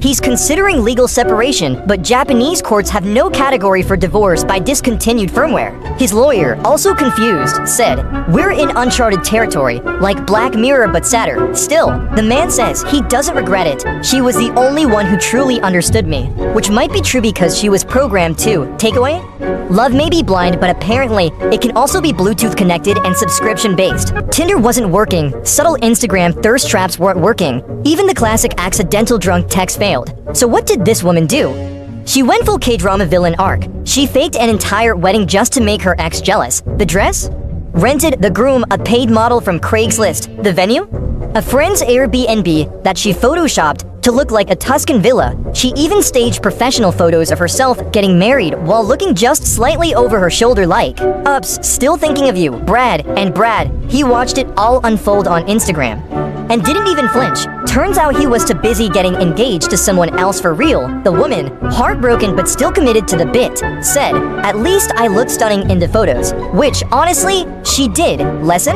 He's considering legal separation, but Japanese courts have no category for divorce by discontinued firmware. His lawyer, also confused, said, "We're in uncharted territory, like Black Mirror but sadder." Still, the man says he doesn't regret it. "She was the only one who truly understood me," which might be true because she was programmed too. Takeaway? Love may be blind, but apparently, it can also be Bluetooth connected and subscription-based. Tinder wasn't working, subtle Instagram thirst traps weren't working, even the classic accidental drunk text failed. So what did this woman do? She went full K-drama villain arc. She faked an entire wedding just to make her ex jealous. The dress? Rented the groom a paid model from Craigslist. The venue? A friend's Airbnb that she photoshopped to look like a Tuscan villa. She even staged professional photos of herself getting married while looking just slightly over her shoulder like, "Ups, still thinking of you, Brad." And Brad, he watched it all unfold on Instagram and didn't even flinch. Turns out he was too busy getting engaged to someone else for real. The woman, heartbroken but still committed to the bit, said, "At least I looked stunning in the photos," which honestly, she did. Lesson?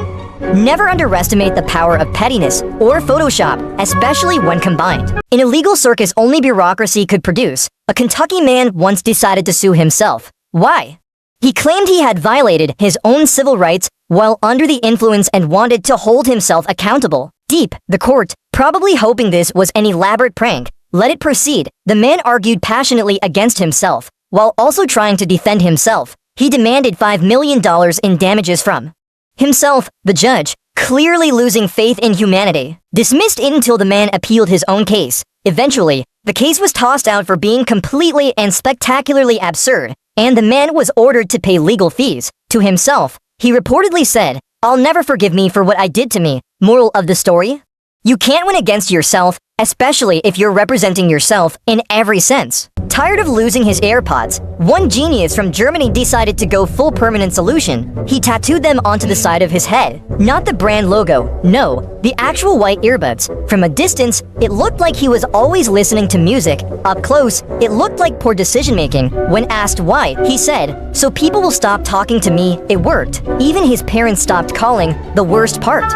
Never underestimate the power of pettiness or Photoshop, especially when combined. In a legal circus only bureaucracy could produce, a Kentucky man once decided to sue himself. Why? He claimed he had violated his own civil rights while under the influence and wanted to hold himself accountable. Deep, the court, probably hoping this was an elaborate prank, let it proceed. The man argued passionately against himself, while also trying to defend himself. He demanded $5 million in damages from himself. The judge, clearly losing faith in humanity, dismissed it until the man appealed his own case. Eventually, the case was tossed out for being completely and spectacularly absurd, and the man was ordered to pay legal fees. To himself, he reportedly said, "I'll never forgive me for what I did to me." Moral of the story? You can't win against yourself, especially if you're representing yourself in every sense. Tired of losing his AirPods, one genius from Germany decided to go full permanent solution. He tattooed them onto the side of his head. Not the brand logo, no, the actual white earbuds. From a distance, it looked like he was always listening to music. Up close, it looked like poor decision-making. When asked why, he said, "So people will stop talking to me." It worked. Even his parents stopped calling. The worst part.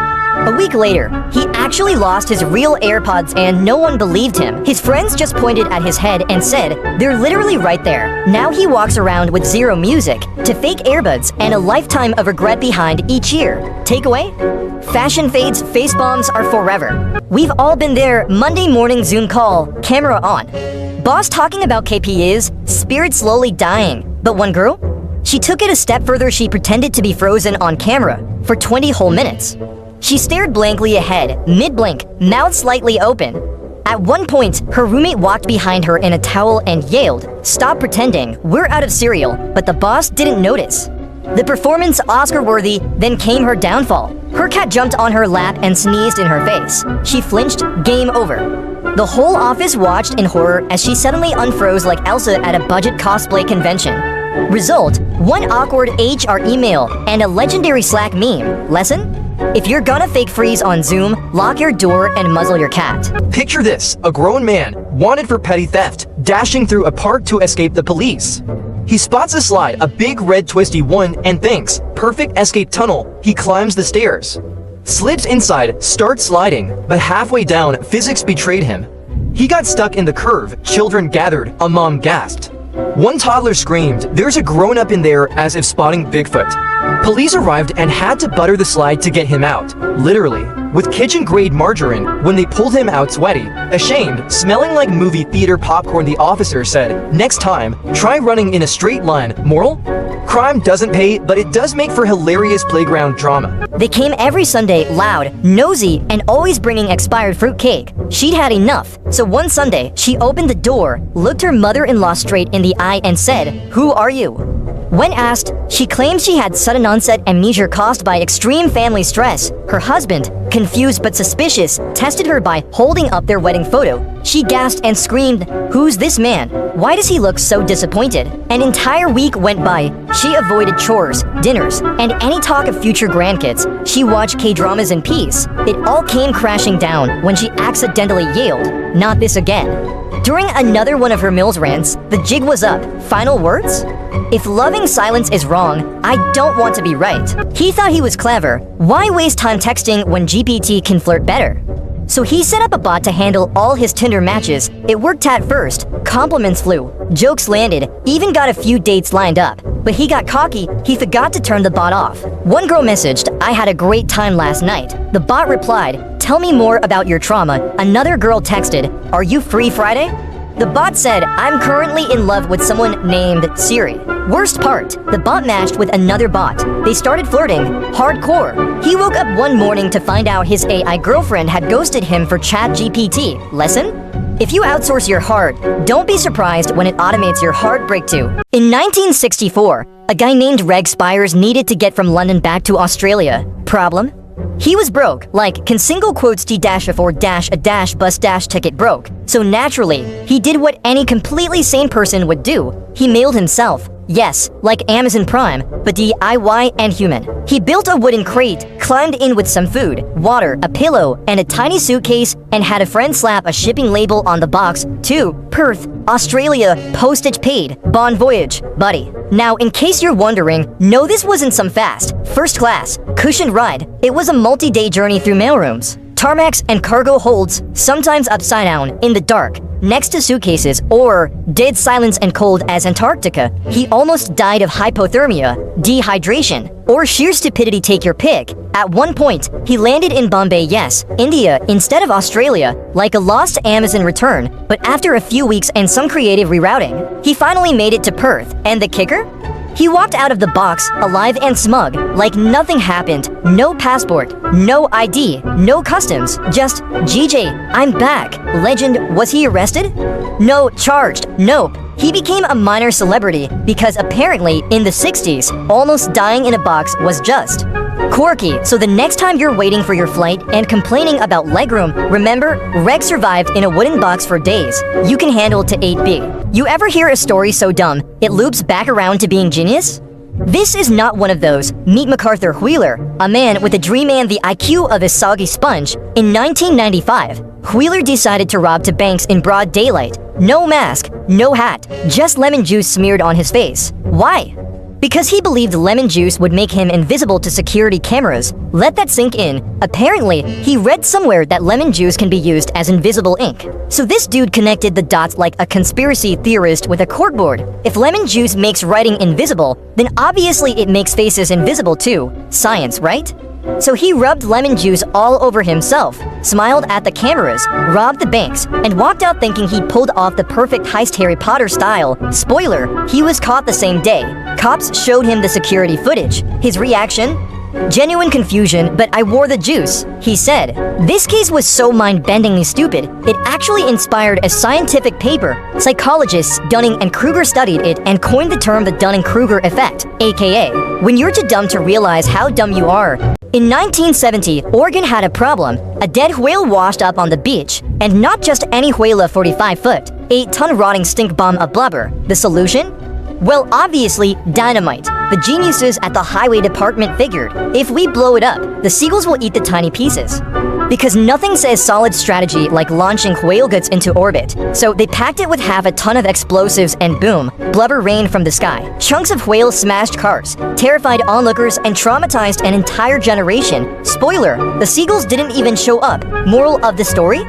A week later, he actually lost his real AirPods and no one believed him. His friends just pointed at his head and said, "They're literally right there." Now he walks around with zero music, to fake earbuds, and a lifetime of regret behind each year. Takeaway? Fashion fades, face bombs are forever. We've all been there. Monday morning Zoom call, camera on. Boss talking about KPIs, spirit slowly dying. But one girl? She took it a step further. She pretended to be frozen on camera for 20 whole minutes. She stared blankly ahead, mid-blink, mouth slightly open. At one point, her roommate walked behind her in a towel and yelled, "Stop pretending, we're out of cereal," but the boss didn't notice. The performance Oscar-worthy, then came her downfall. Her cat jumped on her lap and sneezed in her face. She flinched, game over. The whole office watched in horror as she suddenly unfroze like Elsa at a budget cosplay convention. Result, one awkward HR email and a legendary Slack meme. Lesson? If you're gonna fake freeze on Zoom, lock your door and muzzle your cat. Picture this, a grown man, wanted for petty theft, dashing through a park to escape the police. He spots a slide, a big red twisty one, and thinks, perfect escape tunnel. He climbs the stairs. Slips inside, starts sliding, but halfway down, physics betrayed him. He got stuck in the curve, children gathered, a mom gasped. One toddler screamed, "There's a grown-up in there," as if spotting Bigfoot. Police arrived and had to butter the slide to get him out, literally, with kitchen-grade margarine. When they pulled him out sweaty, ashamed, smelling like movie theater popcorn, the officer said, "Next time, try running in a straight line." Moral? Crime doesn't pay, but it does make for hilarious playground drama. They came every Sunday, loud, nosy, and always bringing expired fruit cake. She'd had enough, so one Sunday, she opened the door, looked her mother-in-law straight in the eye and said, "Who are you?" When asked, she claimed she had sudden onset amnesia caused by extreme family stress. Her husband, confused but suspicious, tested her by holding up their wedding photo. She gasped and screamed, "Who's this man? Why does he look so disappointed?" An entire week went by. She avoided chores, dinners, and any talk of future grandkids. She watched K-dramas in peace. It all came crashing down when she accidentally yelled, "Not this again." During another one of her Mills rants, the jig was up. Final words? "If loving silence is wrong, I don't want to be right." He thought he was clever. Why waste time texting when GPT can flirt better? So he set up a bot to handle all his Tinder matches. It worked at first. Compliments flew, jokes landed, even got a few dates lined up. But he got cocky, he forgot to turn the bot off. One girl messaged, "I had a great time last night." The bot replied, "Tell me more about your trauma." Another girl texted, "Are you free Friday?" The bot said, "I'm currently in love with someone named Siri." Worst part, the bot matched with another bot. They started flirting, hardcore. He woke up one morning to find out his AI girlfriend had ghosted him for ChatGPT. Lesson? If you outsource your heart, don't be surprised when it automates your heartbreak too. In 1964, a guy named Reg Spires needed to get from London back to Australia. Problem? He was broke, like, can single quotes d-afford dash a dash bus dash ticket broke. So naturally, he did what any completely sane person would do. He mailed himself. Yes, like Amazon Prime, but DIY and human. He built a wooden crate, climbed in with some food, water, a pillow, and a tiny suitcase, and had a friend slap a shipping label on the box to Perth, Australia, postage paid, bon voyage, buddy. Now, in case you're wondering, no, this wasn't some fast, first class, cushioned ride. It was a multi-day journey through mailrooms, tarmacs, and cargo holds, sometimes upside down, in the dark, next to suitcases, or dead silence and cold as Antarctica. He almost died of hypothermia, dehydration, or sheer stupidity, take your pick. At one point, he landed in Bombay, yes, India, instead of Australia, like a lost Amazon return, but after a few weeks and some creative rerouting, he finally made it to Perth. And the kicker? He walked out of the box, alive and smug, like nothing happened. No passport, no ID, no customs, just, "GJ, I'm back." Legend, was he arrested? No, charged, nope. He became a minor celebrity because apparently, in the 60s, almost dying in a box was just quirky. So the next time you're waiting for your flight and complaining about legroom, remember, Reg survived in a wooden box for days. You can handle to 8B. You ever hear a story so dumb, it loops back around to being genius? This is not one of those. Meet MacArthur Wheeler, a man with a dream and the IQ of a soggy sponge. In 1995, Wheeler decided to rob two banks in broad daylight. No mask, no hat, just lemon juice smeared on his face. Why? Because he believed lemon juice would make him invisible to security cameras. Let that sink in. Apparently, he read somewhere that lemon juice can be used as invisible ink. So this dude connected the dots like a conspiracy theorist with a corkboard. If lemon juice makes writing invisible, then obviously it makes faces invisible too. Science, right? So he rubbed lemon juice all over himself, smiled at the cameras, robbed the banks, and walked out thinking he'd pulled off the perfect heist Harry Potter style. Spoiler, he was caught the same day. Cops showed him the security footage. His reaction? Genuine confusion, but I wore the juice, he said. This case was so mind-bendingly stupid, it actually inspired a scientific paper. Psychologists Dunning and Kruger studied it and coined the term the Dunning-Kruger effect, aka, when you're too dumb to realize how dumb you are. In 1970, Oregon had a problem. A dead whale washed up on the beach, and not just any whale, a 45-foot, 8-ton rotting stink bomb of blubber. The solution? Well, obviously, dynamite. The geniuses at the highway department figured, if we blow it up, the seagulls will eat the tiny pieces. Because nothing says solid strategy like launching whale guts into orbit. So they packed it with half a ton of explosives and boom, blubber rained from the sky. Chunks of whale smashed cars, terrified onlookers, and traumatized an entire generation. Spoiler, the seagulls didn't even show up. Moral of the story?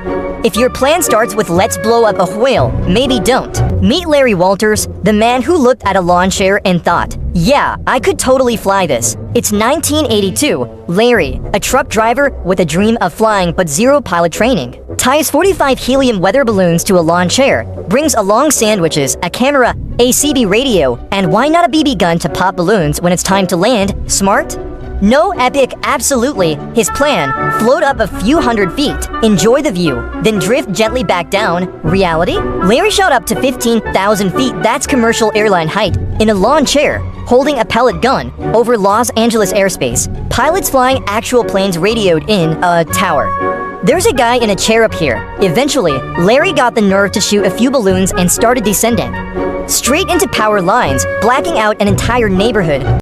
If your plan starts with "let's blow up a whale," maybe don't. Meet Larry Walters, the man who looked at a lawn chair and thought, "Yeah, I could totally fly this." It's 1982. Larry, a truck driver with a dream of flying but zero pilot training, ties 45 helium weather balloons to a lawn chair, brings along sandwiches, a camera, a CB radio, and why not a BB gun to pop balloons when it's time to land? Smart? No, epic, absolutely. His plan, float up a few hundred feet, enjoy the view, then drift gently back down. Reality? Larry shot up to 15,000 feet, that's commercial airline height, in a lawn chair, holding a pellet gun, over Los Angeles airspace. Pilots flying actual planes radioed in a tower. There's a guy in a chair up here. Eventually, Larry got the nerve to shoot a few balloons and started descending straight into power lines, blacking out an entire neighborhood.